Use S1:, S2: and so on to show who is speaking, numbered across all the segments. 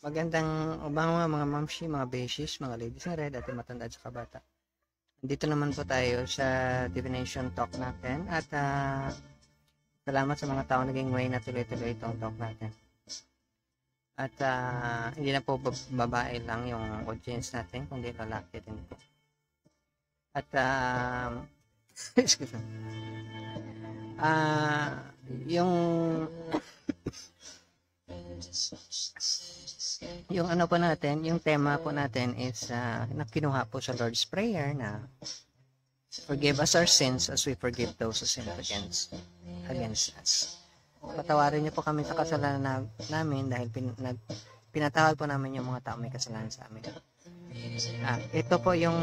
S1: Magandang umaga mga mamshi, mga beshies, mga ladies na red, at yung matanda at saka bata. Dito naman po tayo sa divination talk natin at salamat sa mga tao naging way na tuloy-tuloy itong talk natin. At hindi na po babae lang yung audience natin, kundi lalaki din po. At excuse me. Yung yung ano po natin, yung tema po natin is nakinuha po sa Lord's Prayer na forgive us our sins as we forgive those who sin against us. Patawarin niyo po kami sa kasalanan namin dahil pinatawad po namin yung mga tao may kasalanan sa amin. Ito po yung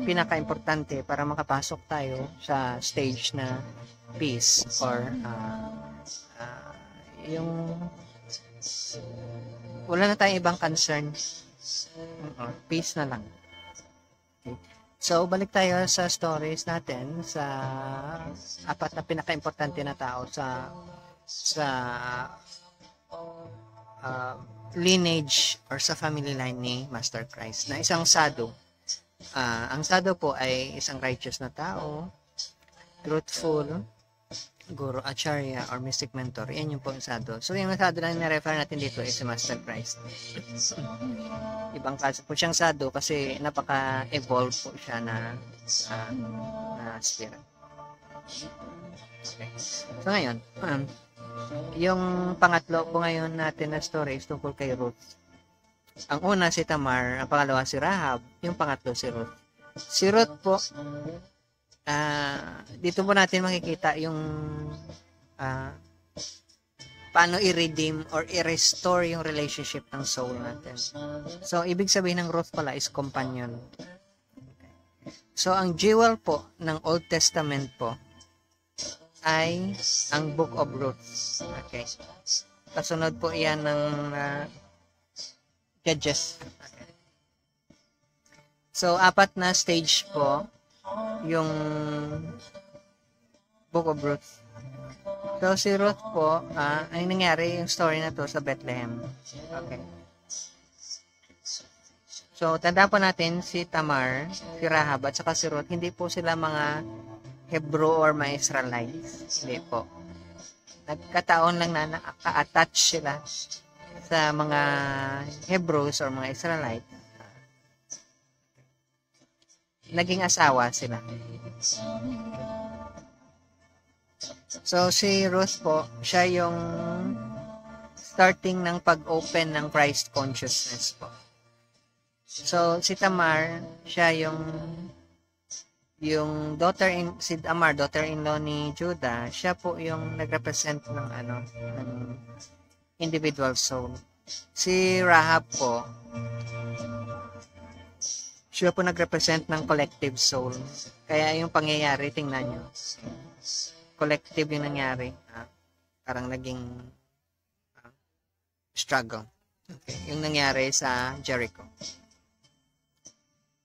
S1: pinaka-importante para makapasok tayo sa stage na peace or yung wala na tayong ibang concern. Peace na lang. Okay. So, balik tayo sa stories natin sa apat na pinaka-importante na tao sa lineage or sa family line ni Master Christ na isang sadhu. Ang sadhu po ay isang righteous na tao, truthful, guru, acharya, or mystic mentor. Yan yung po yung sadhu. So, yung sadhu na nirefer natin dito is si Master Christ. Ibang klase po siyang sadhu kasi napaka-evolve po siya na spirit. Okay. So, ngayon, yung pangatlo po ngayon natin na story is tungkol kay Ruth. Ang una si Tamar, ang pangalawa si Rahab, yung pangatlo si Ruth. Si Ruth po, dito po natin makikita yung paano i-redeem or i-restore yung relationship ng soul natin. So, ibig sabihin ng Ruth pala is companion. So, ang jewel po ng Old Testament po ay ang Book of Ruth. Okay. Kasunod po yan ng Judges. Okay. So, apat na stage po yung Book of Ruth. So, si Ruth po, ang nangyari yung story na to sa Bethlehem. Okay. So, tanda po natin si Tamar, si Rahab, at saka si Ruth, hindi po sila mga Hebrew or mga Israelites. Hindi po. Nagkataon lang na naka-attach sila sa mga Hebrews or mga Israelites. Naging asawa sila. So, si Ruth po, siya yung starting ng pag-open ng Christ consciousness po. So, si Tamar, siya yung si Tamar, daughter-in-law ni Judah, siya po yung nag-represent ng ng individual soul. Si Rahab po, siya po nag-represent ng collective soul. Kaya yung pangyayari, tingnan nyo. Collective yung nangyari. Parang naging struggle. Okay. Yung nangyari sa Jericho.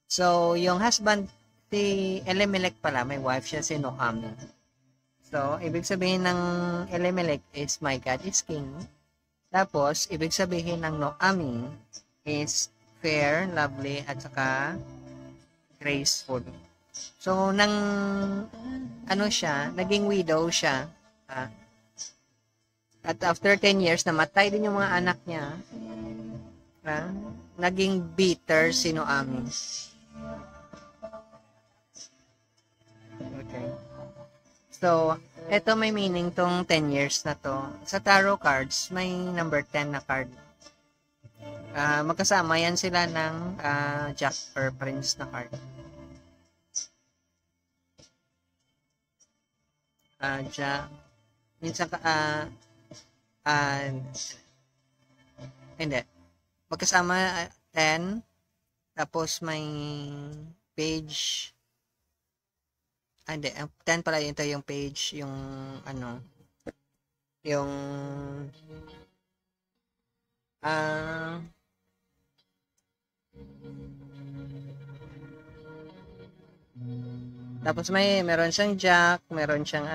S1: So, yung husband, si Elimelech pala, may wife siya, si Naomi. So, ibig sabihin ng Elimelech is my God is King. Tapos, ibig sabihin ng Naomi is fair, lovely, at saka graceful. So, naging widow siya. At after 10 years, namatay din yung mga anak niya. Naging bitter si Naomi. Okay. So, eto may meaning tong 10 years na to. Sa tarot cards, may number 10 na card. Magkasama yan sila ng Jack or Prince na card. Minsan hindi. Magkasama 10, tapos may page, hindi, 10 pala ito yung page, yung tapos meron siyang jack, meron siyang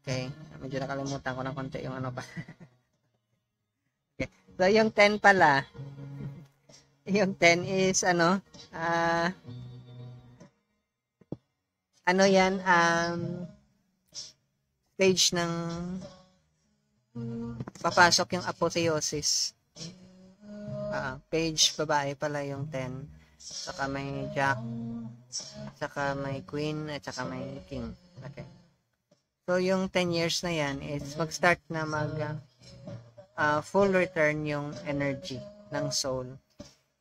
S1: okay, medyo nakalimutan ko ng konti yung pa. Okay. So, yung 10 pala, yung 10 is, ano yan, stage ng papasok yung apotheosis. Page, babae pala yung 10. Saka may Jack, saka may Queen, at saka may King. Okay. So, yung 10 years na yan is mag-start na full return yung energy ng soul.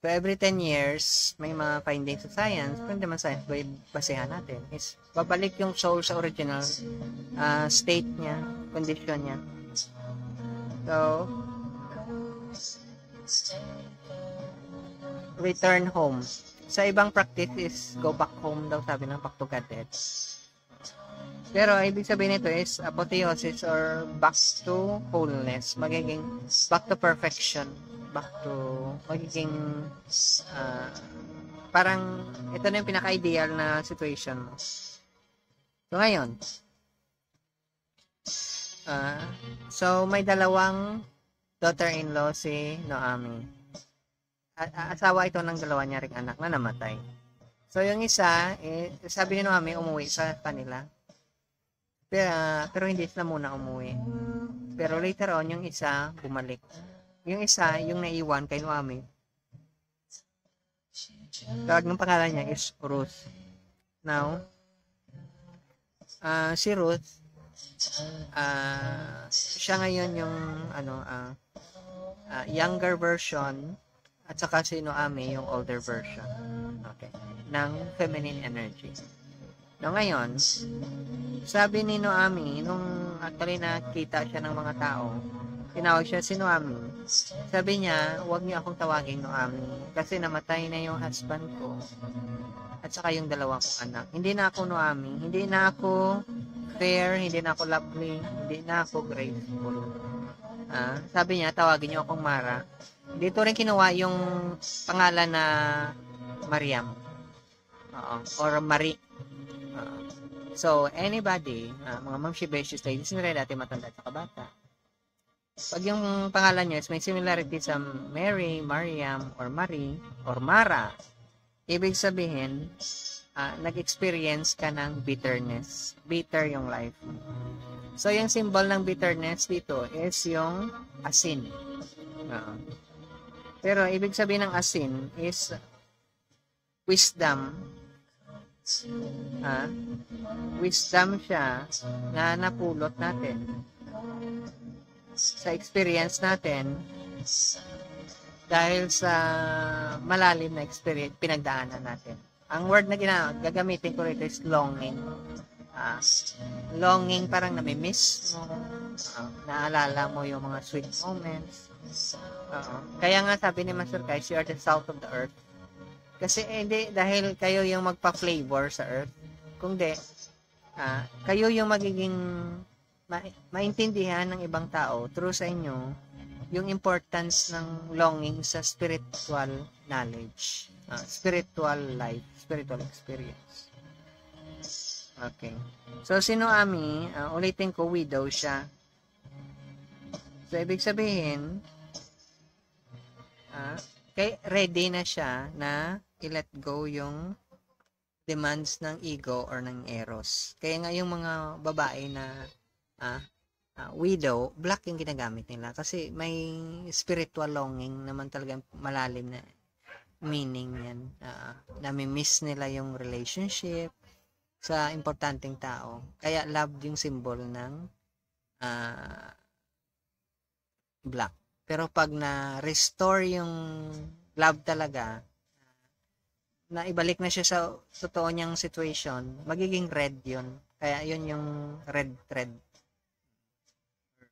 S1: So, every 10 years, may mga findings sa science, kung naman science, basehan natin, is babalik yung soul sa original state niya, condition niya. So, return home. Sa ibang practice is go back home daw, sabi ng back to Godhead. Pero, ibig sabihin nito is apotheosis or back to wholeness. Magiging back to perfection. Back to, magiging, parang, ito na yung pinaka-ideal na situation mo. So, ngayon, so, may dalawang daughter-in-law si Noami. Asawa ito ng dalawa niya ring anak na namatay. So, yung isa, sabi ni Noami, umuwi sa kanila. Pero hindi sila muna umuwi. Pero later on, yung isa, bumalik. Yung isa, yung naiwan kay Noami. Tawag ng pangalan niya is Ruth. Now, si Ruth, siya ngayon yung younger version at saka si Noami yung older version. Okay. Ng feminine energy. No, ngayon, sabi ni Noami, nung actually nakita siya ng mga tao, tinawag siya si Noami. Sabi niya, huwag niyo akong tawagin Noami kasi namatay na yung husband ko at saka yung dalawa kong anak. Hindi na ako Noami, hindi na ako fair, hindi na ako lovely, hindi na ako graceful. Sabi niya, tawagin niyo akong Mara. Dito rin kinuha yung pangalan na Mariam. Or Marie. So, anybody, mga Mamshi Beshies, ladies and dati matanda at kabata, pag yung pangalan nyo is may similarity sa Mary, Mariam, or Marie, or Mara, ibig sabihin, nag-experience ka ng bitterness. Bitter yung life mo. So, yung symbol ng bitterness dito is yung asin. Pero, ibig sabihin ng asin is wisdom. Wisdom siya na napulot natin sa experience natin dahil sa malalim na experience pinagdaanan natin. Ang word na gagamitin ko rito is longing. Longing, parang namimiss mo, naalala mo yung mga sweet moments. Kaya nga sabi ni Master Kai, you are the salt of the earth. Kasi hindi dahil kayo yung magpa-flavor sa earth, kundi kayo yung magiging maintindihan ng ibang tao through sa inyo yung importance ng longing sa spiritual knowledge, spiritual life, spiritual experience. Okay. So, si Noami, ulitin ko, widow siya. So, ibig sabihin, ready na siya na i-let go yung demands ng ego or ng eros. Kaya nga yung mga babae na widow, black yung ginagamit nila kasi may spiritual longing naman talaga malalim na meaning yan. Nami-miss nila yung relationship sa importanteng tao. Kaya love yung symbol ng black. Pero pag na-restore yung love talaga, na ibalik na siya sa totoo niyang situation, magiging red yun. Kaya yun yung red thread.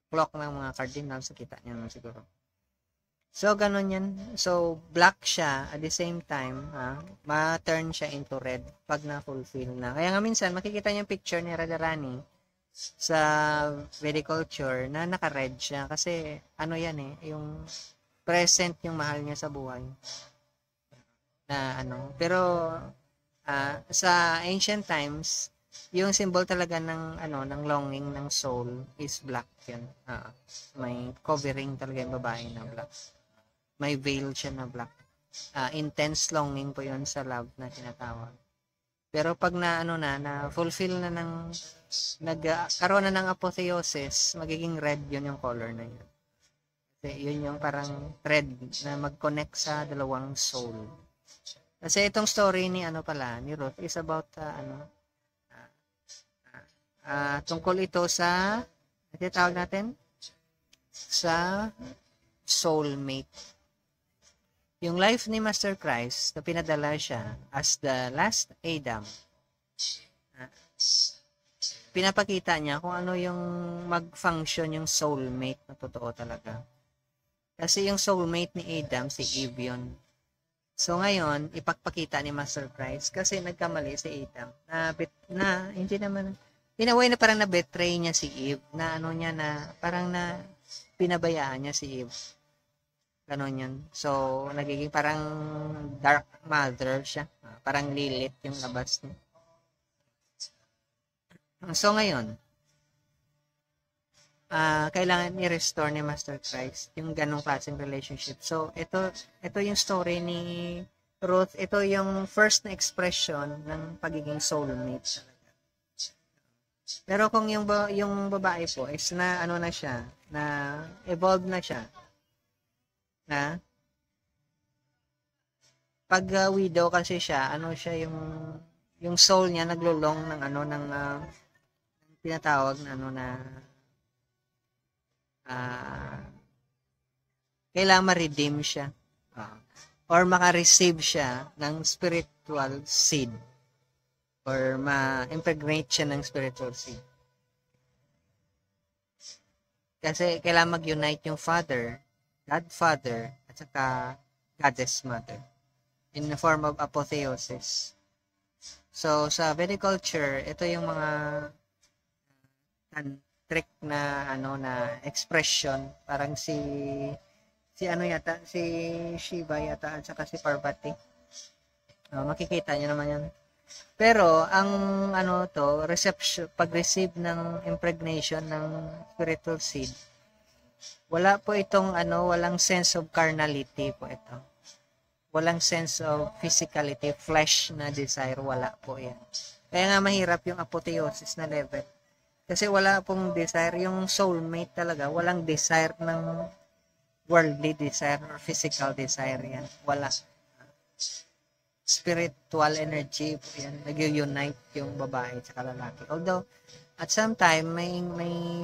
S1: Clock ng mga cardinals, kita niyo naman siguro. So, ganun yan. So, black siya, at the same time, ma-turn siya into red pag na-fulfill na. Kaya nga minsan, makikita niyo yung picture ni Radharani sa Vedic culture na naka-red siya. Kasi, ano yan yung present yung mahal niya sa buhay. Pero sa ancient times, yung symbol talaga ng ng longing ng soul is black yun. May covering talaga yung babae na black. may veil siya na black. Intense longing po yun sa love na tinatawag. Pero pag na fulfill na ng, nagkaroon na ng apotheosis, magiging red yun yung color na yun. Kasi yun yung parang thread na mag-connect sa dalawang soul. Kasi itong story ni ni Ruth is about tungkol ito sa tawag natin sa soulmate. Yung life ni Master Christ na pinadala siya as the last Adam, pinapakita niya kung ano yung mag-function yung soulmate na totoo talaga. Kasi yung soulmate ni Adam, si Eve yun. So ngayon, ipagpakita ni Master Christ kasi nagkamali si Adam na hindi naman, in a way na parang na-betray niya si Eve, na parang na pinabayaan niya si Eve. Ganon yun. So, nagiging parang dark mother siya. Parang Lilith yung labas niya. So, ngayon, kailangan i-restore ni Master Christ yung ganong klaseng relationship. So, ito yung story ni Ruth. Ito yung first na expression ng pagiging soulmate. Pero kung yung babae po is na siya, na evolve na siya, na pag widow kasi siya, siya yung soul niya naglulong ng tinatawag na kailangan ma-redeem siya or maka-receive siya ng spiritual seed or ma-impregnate siya ng spiritual seed. Kasi kailangan mag-unite yung Father, God Father, at saka Goddess Mother in the form of apotheosis. So, sa Vedic culture, ito yung mga tantric na expression. Parang si Shiva yata, at saka si Parvati. Makikita niyo naman yan. Pero, ang pag-receive ng impregnation ng spiritual seed, wala po itong walang sense of carnality po ito. Walang sense of physicality, flesh na desire, wala po yan. Kaya nga mahirap yung apotheosis na level. Kasi wala pong desire, yung soulmate talaga, walang desire ng worldly desire or physical desire yan. Wala. Spiritual energy po yan, nag-unite yung babae at lalaki. Although, at some time,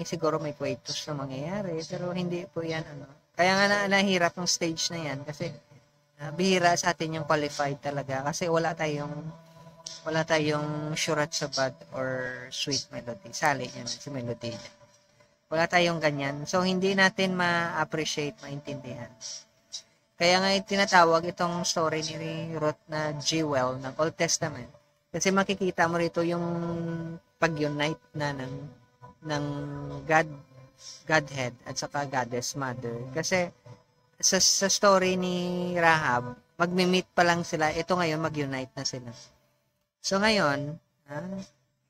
S1: siguro may coitus na mangyayari, pero hindi po yan, Kaya nga nahirap yung stage na yan, kasi bihira sa atin yung qualified talaga, kasi wala tayong Shurat Shabad or sweet melody. Sali yan, si melody. Wala tayong ganyan. So, hindi natin ma-appreciate, maintindihan. Kaya nga tinatawag itong story ni Ruth na jewel ng Old Testament. Kasi makikita mo rito yung pag-unite na ng Godhead at saka Goddess Mother. Kasi sa story ni Rahab, magmi-meet pa lang sila. Ito ngayon, mag-unite na sila. So ngayon,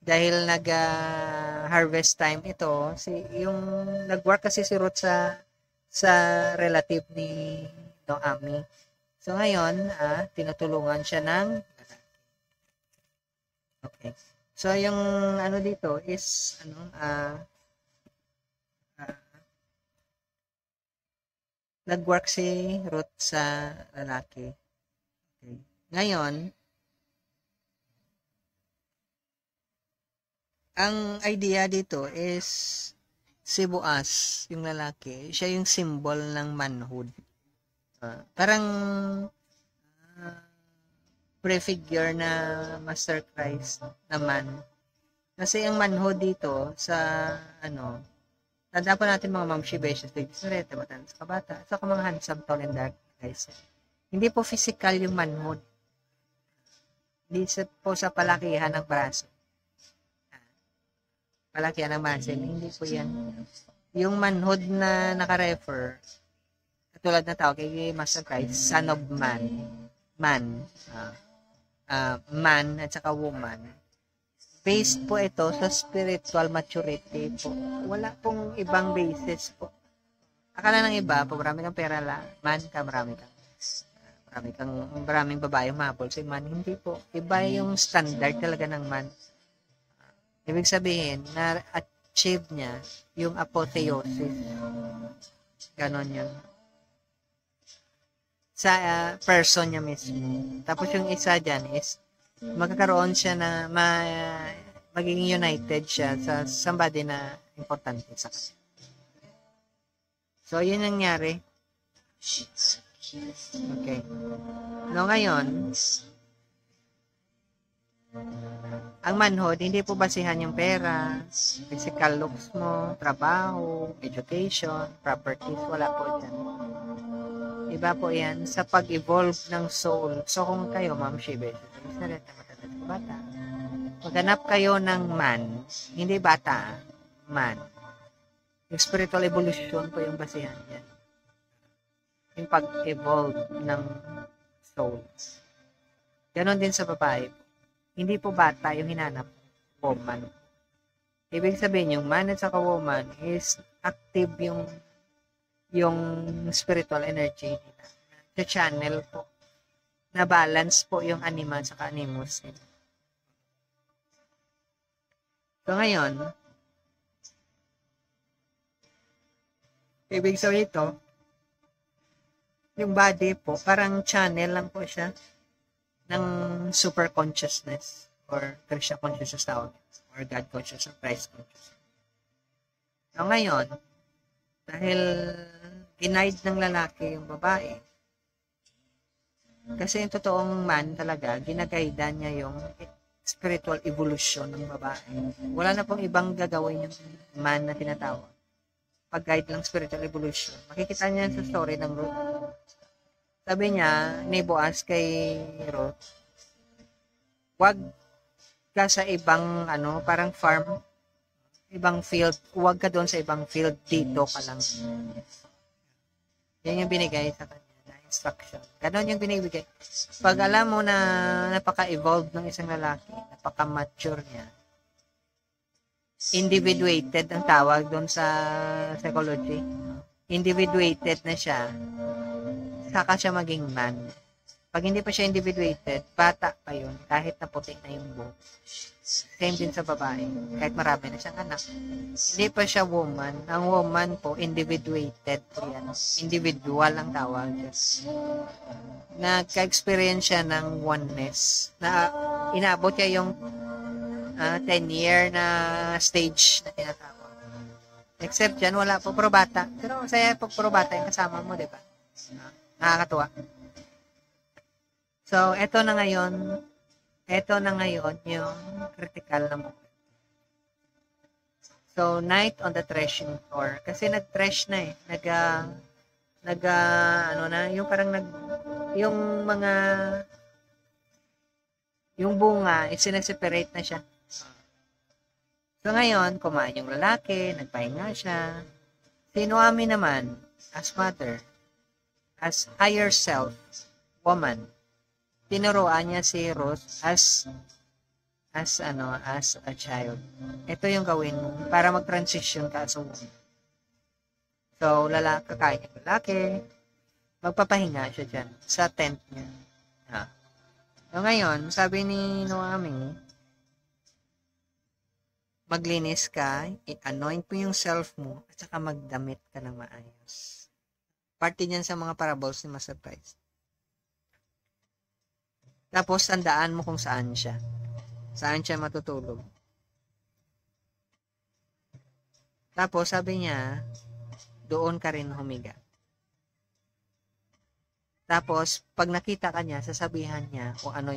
S1: dahil nag-harvest time ito, yung nag-work kasi si Ruth sa relative ni Naomi. So ngayon, tinutulungan siya ng okay. So yung dito is nag-work si Ruth sa lalaki. Okay. Ngayon, ang idea dito is si Boaz, yung lalaki, siya yung symbol ng manhood. Parang prefigure na Master Christ naman. Kasi ang manhood dito sa tanda po natin mga Ma'am Shibeshes, Surete, Matanas Kabata, sa mga handsome, tall, and dark guys. Hindi po physical yung manhood. Hindi po sa palakihan ng braso. Palakihan ng muscle, hindi po yan. Yung manhood na naka-refer, tulad na tawag kay Master Christ, son of man, man at saka woman. Based po ito sa spiritual maturity po. Wala pong ibang basis po. Akala ng iba, pag marami kang pera man ka, maraming babae humabol sa man. Hindi po. Iba yung standard talaga ng man. Ibig sabihin, na-achieve niya yung apotheosis. Ganon yun. Sa person niya mismo. Tapos yung isa dyan is, magkakaroon siya na magiging united siya sa somebody na importante sa kanya. So, yun nangyari. Okay. No, ngayon, ang manhood, hindi po basihan yung pera, physical looks mo, trabaho, education, properties, wala po dyan. Iba po yan sa pag-evolve ng soul. So, kung kayo, Ma'am Shibe, bata, maghanap kayo ng man, hindi bata, man. Yung spiritual evolution po yung basihan yan. Yung pag-evolve ng soul. Ganon din sa babae po. Hindi po bata yung hinanap, woman. Ibig sabihin, yung man at saka woman is active yung spiritual energy nila. Sa channel po. Na balance po yung anima at saka animus nila. So, ngayon, ibig sabihin ito, yung body po, parang channel lang po siya ng super consciousness or Krishna consciousness tawag or God consciousness or Christ consciousness. So, ngayon, dahil ginaid ng lalaki yung babae, kasi yung totoong man talaga, ginagaidan niya yung spiritual evolution ng babae. Wala na pong ibang gagawin yung man na tinatawag. Pag-guide lang spiritual evolution. Makikita niya sa story ng Ruth. Sabi niya, ni Boaz kay Ruth, wag ka sa ibang, parang farm, ibang field, wag ka doon sa ibang field, dito ka lang. Yan yung binigay sa kanya na instruction. Ganon yung binibigay. Pag alam mo na napaka-evolved ng isang lalaki, napaka-mature niya, individuated ang tawag doon sa psychology. Individuated na siya, saka siya maging man. Pag hindi pa siya individuated, bata pa yun, kahit na puti na yung buhok. Same din sa babae, kahit marami na siyang anak. Hindi pa siya woman. Ang woman po, individuated po yan. Individual ang tawag. Nagka-experience siya ng oneness. Na inaabot niya yung 10-year na stage na tinatawag. Except dyan, wala po probata. Pero masaya pag probata yung kasama mo, di ba? Nakakatuwa. So, eto na ngayon yung critical na moment. So, night on the threshing floor. Kasi nag-thresh na eh. Yung parang yung bunga, isineseparate na siya. So, ngayon, kumain yung lalaki, nagpahinga siya. Si Naomi naman, as mother, as higher self, woman, tinuruan niya si Ruth as a child. Ito yung gawin mo para mag-transition ka as a woman. So, kakain yung lalaki, magpapahinga siya dyan sa tent niya. So, ngayon, sabi ni Naomi, maglinis ka, i-anoint mo yung self mo, at saka magdamit ka ng maayos. Parte niyan sa mga parables ni Master Christ. Tapos, tandaan mo kung saan siya. Saan siya matutulog. Tapos, sabi niya, doon ka rin humiga. Tapos, pag nakita ka niya, sasabihan niya kung ano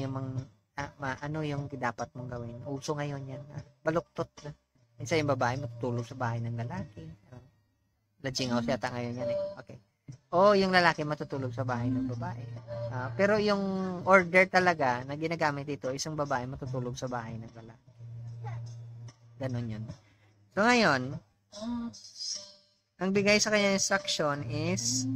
S1: yung dapat mong gawin. Uso ngayon yan. Baluktot na. Minsan yung babae matutulog sa bahay ng lalaki. Lajing house yata ngayon yan eh. Okay. O yung lalaki matutulog sa bahay ng babae. Pero yung order talaga na ginagamit dito, isang babae matutulog sa bahay ng lalaki. Ganon yun. So ngayon, ang bigay sa kanya instruction is,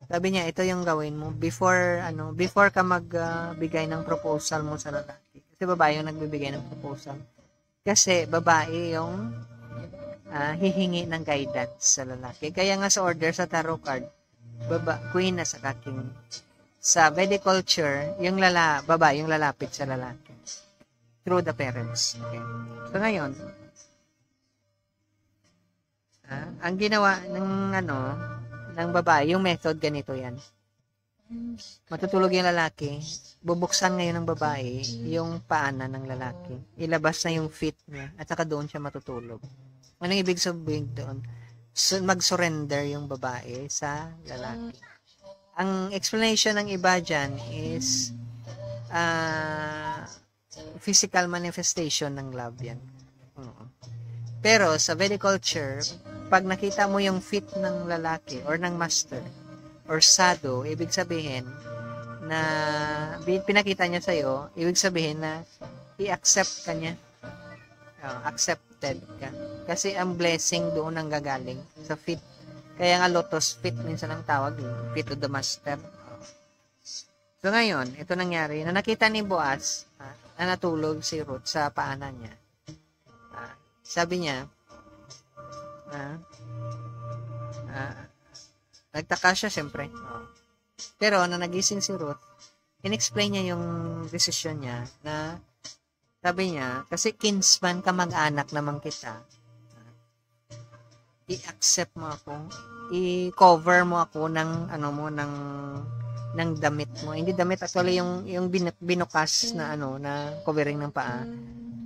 S1: sabi niya, ito yung gawin mo before ka magbigay ng proposal mo sa lalaki. Kasi babae yung nagbibigay ng proposal. Kasi babae yung hihingi ng guidance sa lalaki. Kaya nga sa order sa tarot card, queen na sa king. Sa Vedic culture, yung babae yung lalapit sa lalaki through the parents. Okay. So ngayon, ang ginawa ng babae, yung method ganito yan. Matutulog yung lalaki, bubuksan ngayon ng babae yung paanan ng lalaki. Ilabas na yung feet niya at saka doon siya matutulog. Anong ibig sabihin doon? So, mag-surrender yung babae sa lalaki. Ang explanation ng iba dyan is physical manifestation ng love yan. Pero sa Vedic culture, pag nakita mo yung feet ng lalaki or ng master or sadhu, ibig sabihin na pinakita niya sa'yo, ibig sabihin na i-accept ka niya. Accepted ka. Kasi ang blessing doon ang gagaling sa feet. Kaya nga lotus feet minsan ang tawag, feet of the master. So ngayon, ito nangyari, na nakita ni Boaz na natulog si Ruth sa paanan niya. Sabi niya, nagtaka siya siyempre. Pero na nagising si Ruth, in-explain niya yung decision niya na sabi niya, kasi kinsman ka mag-anak naman kita, i-accept mo ako, i-cover mo ako ng ng damit mo. Hindi damit, actually yung binukas na na covering ng paa.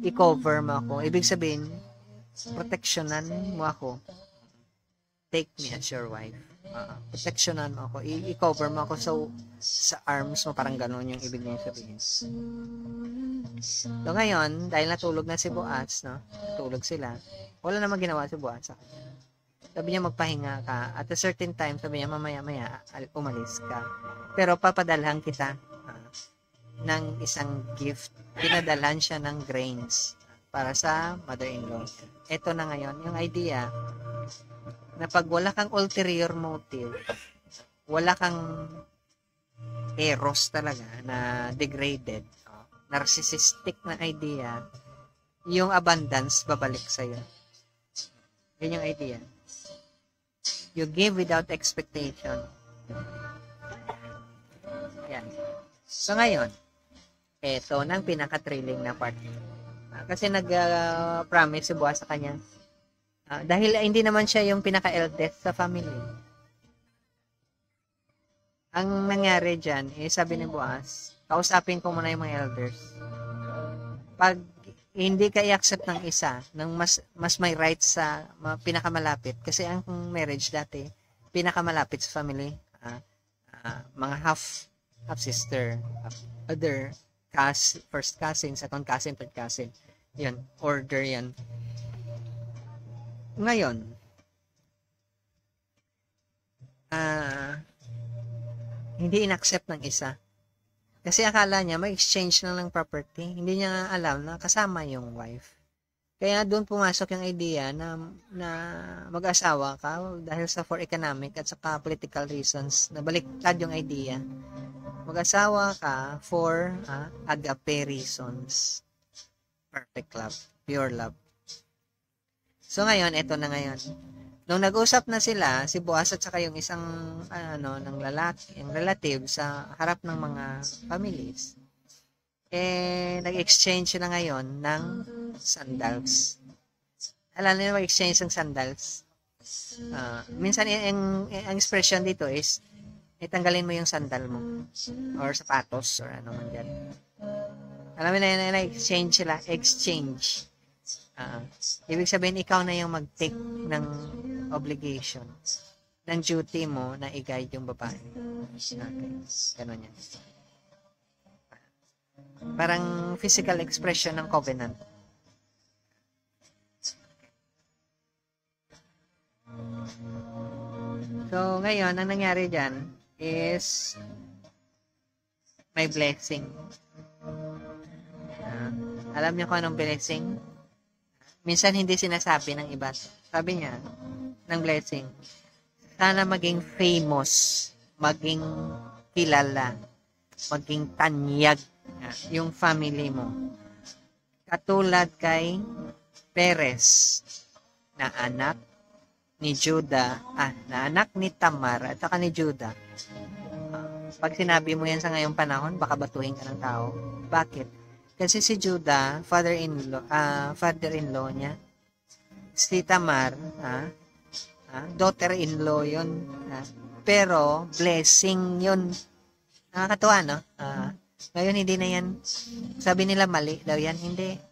S1: I-cover mo ako. Ibig sabihin, protectionan mo ako. Take me as your wife. Protectionan mo ako. I-cover mo ako sa arms mo. Parang gano'n yung ibig niya sabihin. So ngayon, dahil natulog na si Boaz, tulog sila, wala namang ginawa si Boaz sa kanya. Sabi niya, magpahinga ka. At a certain time, sabi niya, mamaya-maya, umalis ka. Pero papadalhan kita ng isang gift. Pinadalhan siya ng grains para sa mother-in-law. Ito na ngayon, yung idea na pag wala kang ulterior motive, wala kang eros talaga na degraded, narcissistic na idea, yung abundance babalik sa'yo. Yun yung idea. You give without expectation. Yan. So ngayon, ito nang pinaka-thrilling na part. Kasi nag-promise si Boaz sa kanya. Dahil hindi naman siya yung pinaka-eldest sa family. Ang nangyari dyan, sabi ni Boaz, kausapin ko muna yung mga elders. Pag hindi ka i-accept ng isa, ng mas may rights sa pinakamalapit, kasi ang marriage dati, pinakamalapit sa family, mga half sister, other first cousin, second cousin, third cousin. Yan, order yan. Ngayon, hindi in-accept ng isa. Kasi akala niya, may exchange lang ng property. Hindi niya alam na kasama yung wife. Kaya doon pumasok yung idea na mag-asawa ka dahil for economic at saka political reasons. Nabaliktad yung idea. Mag-asawa ka for agape reasons. Perfect love. Pure love. So ngayon, ito na ngayon. Nung nag-usap na sila, si Boaz at saka yung isang ng lalaki, yung relative sa harap ng mga families, nag-exchange sila ngayon ng sandals. Alam niyo mag-exchange ng sandals? Minsan, ang expression dito is, itanggalin mo yung sandal mo or sapatos or ano man dyan. Alam mo na exchange sila, exchange. Ibig sabihin, ikaw na yung mag-take ng obligation, ng duty mo na i-guide yung babae. Okay. Ganun yan. Parang physical expression ng covenant. So, ngayon, ang nangyari dyan is may blessing. Alam niyo kung anong blessing? Minsan hindi sinasabi ng iba. Sabi niya, ng blessing, sana maging famous, maging kilala, maging tanyag yung family mo. Katulad kay Perez na anak ni Judah, na anak ni Tamar at saka ni Judah. Pag sinabi mo yan sa ngayong panahon, baka batuhin ka ng tao. Bakit? Kasi si Judah, father-in-law niya. Si Tamar, daughter-in-law yun. Pero, blessing yun. Nakakatuwa, no? Ngayon, hindi na yan. Sabi nila, mali daw yan. Hindi.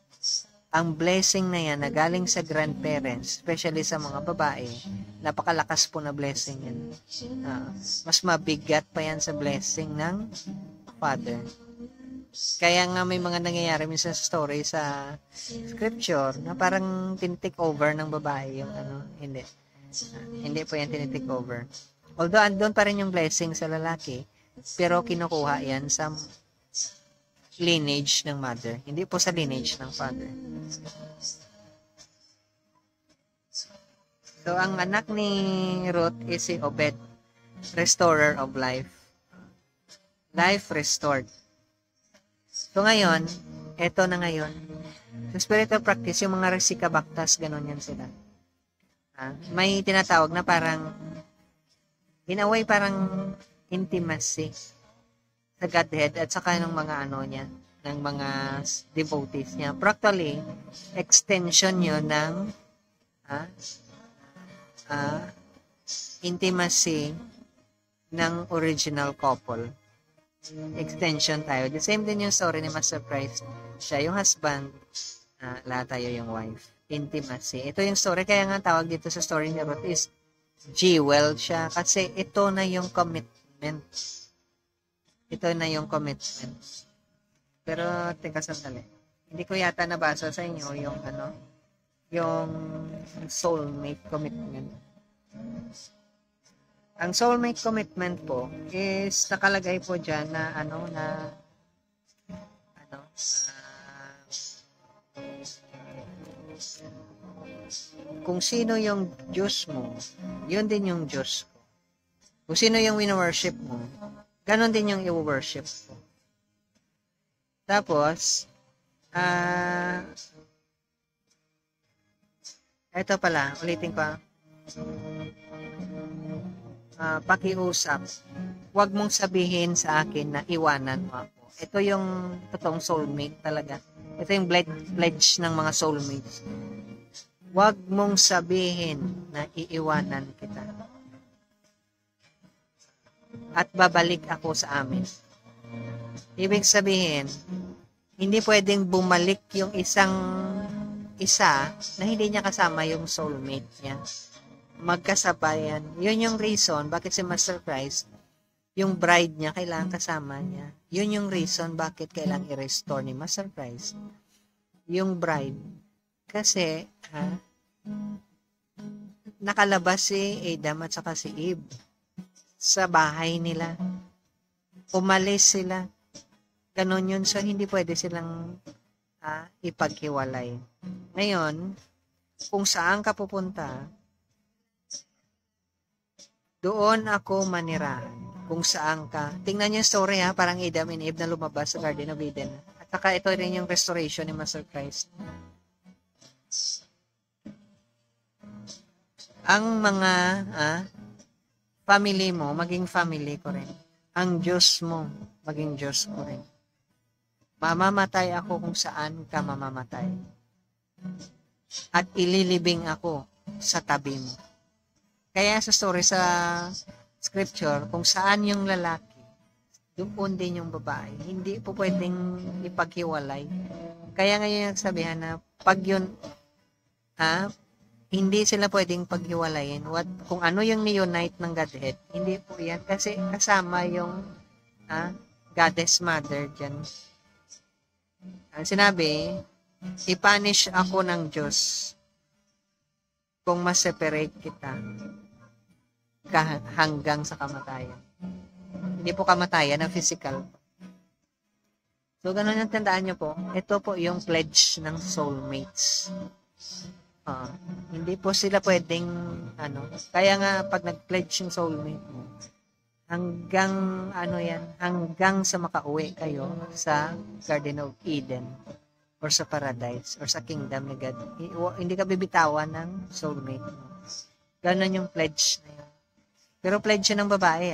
S1: Ang blessing na yan na galing sa grandparents, especially sa mga babae, napakalakas po na blessing yan. Mas mabigat pa yan sa blessing ng father. Kaya nga may mga nangyayari minsan sa story sa scripture na parang tinitake over ng babae yung hindi. Hindi po yan tinitake over. Although andun pa rin yung blessing sa lalaki, pero kinukuha yan sa lineage ng mother, hindi po sa lineage ng father. So, ang anak ni Ruth is si Obed, restorer of life. Life restored. So, ngayon, eto na ngayon. Sa spiritual practice, yung mga resika baktas, ganun yan sila. May tinatawag na parang, in a way, parang intimacy sa Godhead at saka ng mga niya, ng mga devotees niya. Practically, extension yun ng intimacy ng original couple. Extension tayo. The same din yung story ni Master Christ. Siya yung husband, lahat tayo yung wife. Intimacy. Ito yung story, kaya nga tawag dito sa story ni Ruth is jewel siya kasi ito na yung commitment. Ito na yung commitment. Pero, teka sandali. Hindi ko yata nabasa sa inyo yung yung soulmate commitment. Ang soulmate commitment po is nakalagay po dyan na kung sino yung Diyos mo, yun din yung Diyos ko. Kung sino yung wino-worship mo, ganon din yung i-worship ko. Tapos, eto pala, ulitin ko. Pakiusap. Huwag mong sabihin sa akin na iwanan mo ako. Ito yung totoong soulmate talaga. Ito yung pledge ng mga soulmates. Huwag mong sabihin na iiwanan kita. At babalik ako sa amin. Ibig sabihin, hindi pwedeng bumalik yung isa na hindi niya kasama yung soulmate niya. Magkasabayan. Yun yung reason bakit si Master Christ, yung bride niya, kailangan kasama niya. Yun yung reason bakit kailangan i-restore ni Master Christ yung bride. Kasi, nakalabas si Adam at saka si Eve sa bahay nila. Umalis sila. Ganon yun. So, hindi pwede silang ipaghiwalay. Ngayon, kung saan ka pupunta, doon ako manirahan. Kung saan ka. Tingnan niyo yung story parang Adam and Eve na lumabas sa Garden of Eden. At saka ito rin yung restoration ni Master Christ. Ang mga family mo, maging family ko rin. Ang Diyos mo, maging Diyos ko rin. Mamamatay ako kung saan ka mamamatay. At ililibing ako sa tabi mo. Kaya sa story sa scripture, kung saan yung lalaki, doon din yung babae. Hindi po pwedeng ipaghiwalay. Kaya ngayon nagsabihan na pag yun, hindi sila pwedeng paghiwalayin. Kung ano yung ni-unite ng Godhead, hindi po yan. Kasi kasama yung Goddess Mother dyan. Ang sinabi, ipanish ako ng Diyos kung ma-separate kita hanggang sa kamatayan. Hindi po kamatayan na physical. So, ganun yung tandaan nyo po. Ito po yung pledge ng soulmates. Hindi po sila pwedeng, kaya nga pag nag-pledge yung soulmate mo, hanggang sa makauwi kayo sa Garden of Eden. or sa paradise or sa kingdom ni God. Hindi ka bibitawan ng soulmate mo. Ganon yung pledge na yun. Pero pledge yun ng babae,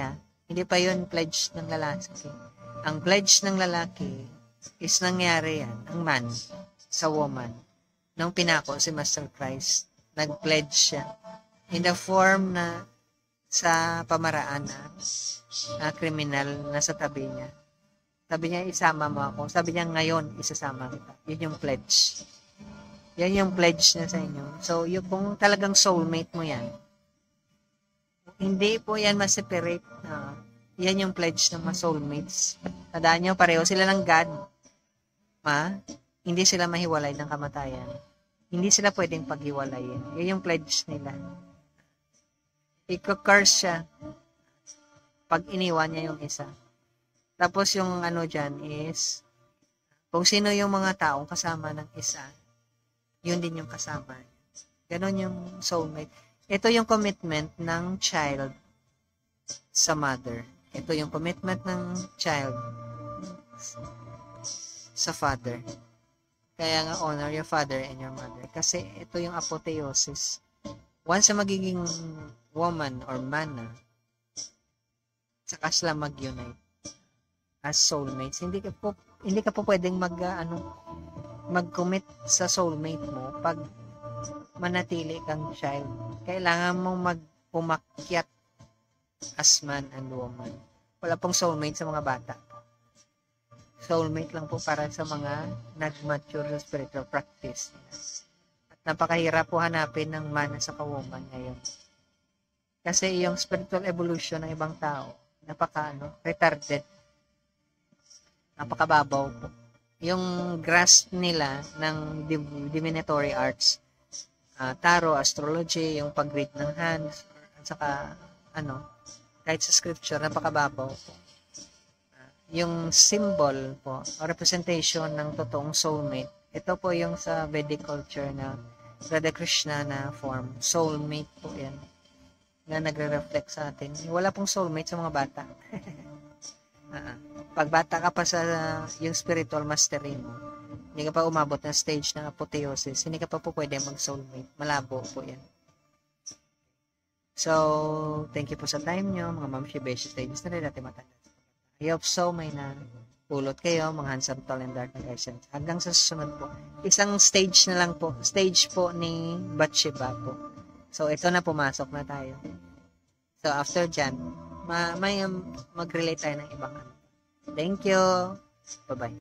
S1: Hindi pa yun pledge ng lalaki. Ang pledge ng lalaki is nangyari yan, ang man sa woman. Nung pinako si Master Christ, nag-pledge siya in the form na sa pamaraan na kriminal na sa tabi niya. Sabi niya, isama mo ako. Sabi niya, ngayon, isasama kita. Yun yung pledge. Yan yung pledge niya sa inyo. So, yung kung talagang soulmate mo yan, hindi po yan ma-separate. Yan yung pledge ng mga soulmates. Tandaan nyo, pareho sila ng God. Hindi sila mahiwalay ng kamatayan. Hindi sila pwedeng paghiwalayin. Yan yung pledge nila. Iko-curse siya pag iniwan niya yung isa. Tapos yung dyan is, kung sino yung mga taong kasama ng isa, yun din yung kasama. Ganon yung soulmate. Ito yung commitment ng child sa mother. Ito yung commitment ng child sa father. Kaya nga, honor your father and your mother. Kasi ito yung apotheosis. Once na magiging woman or man na, saka sila mag-unite as soulmates. Hindi ka po pwedeng mag-commit sa soulmate mo pag manatili kang child. Kailangan mong umakyat as man and woman. Wala pong soulmate sa mga bata. Soulmate lang po para sa mga nag-mature sa spiritual practice. At napakahirap po hanapin ng man sa ka-woman ngayon. Kasi yung spiritual evolution ng ibang tao, retarded. Napakababaw po. Yung grasp nila ng divinatory arts, tarot, astrology, yung pag-read ng hands, at saka, kahit sa scripture, napakababaw po. Yung symbol po, o representation ng totoong soulmate, ito po yung sa Vedic culture na Radha Krishna na form. Soulmate po yan. Na nagre-reflect sa atin. Wala pong soulmate sa mga bata. Pag bata ka pa sa yung spiritual mastery mo, hindi ka pa umabot ng stage ng apotheosis, hindi ka pa po pwede mag-soulmate. Malabo po yan. So, thank you po sa time nyo, mga Ma'am Shibeshi stages na rin natin matanda. I hope so, may napulot kayo, mga handsome, tall, and dark na guys. Hanggang sa susunod po. Isang stage na lang po. Stage po ni Bathsheba po. So, ito na, pumasok na tayo. So, after dyan, may mag-relate tayo ng ibang. Thank you. Bye-bye.